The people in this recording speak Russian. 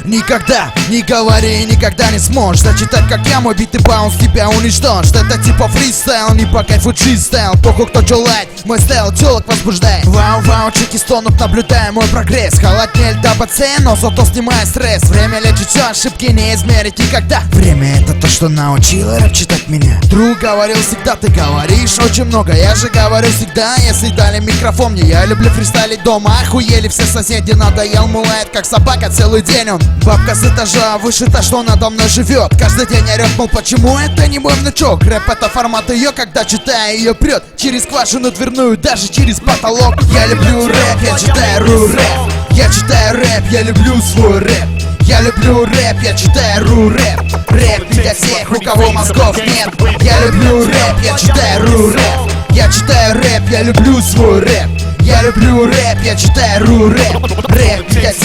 Никогда не говори, никогда не сможешь зачитать, как я, мой бит и баунс тебя уничтожит. Это типа фристайл, не по кайфу чистайл. Похуй кто чё лайк, мой стайл телок возбуждает. Вау-вау, чеки стонут, наблюдая мой прогресс. Холоднее льда по цену, но зато снимает стресс. Время лечит все, ошибки не измерить никогда. Время это то, что научило рэп читать меня. Друг говорил всегда, ты говоришь очень много. Я же говорю всегда, если дали микрофон мне. Я люблю фристайлить дома, охуели все соседи. Надоел, мулает как собака целый день он. Бабка с этажа выше, та, что надо мной живет. Каждый день орет, мол, почему это не мой внучок? Рэп это формат ее, когда читая ее прет через скважину дверную, даже через потолок. Я люблю рэп, я читаю рэп. Я читаю рэп, я люблю свой рэп. Я люблю рэп, я читаю рэп. Рэп для всех, у кого мозгов нет. Я люблю рэп, я читаю рэп. Я читаю рэп, я люблю свой рэп. Я люблю рэп, я читаю рэп. Рэп для всех.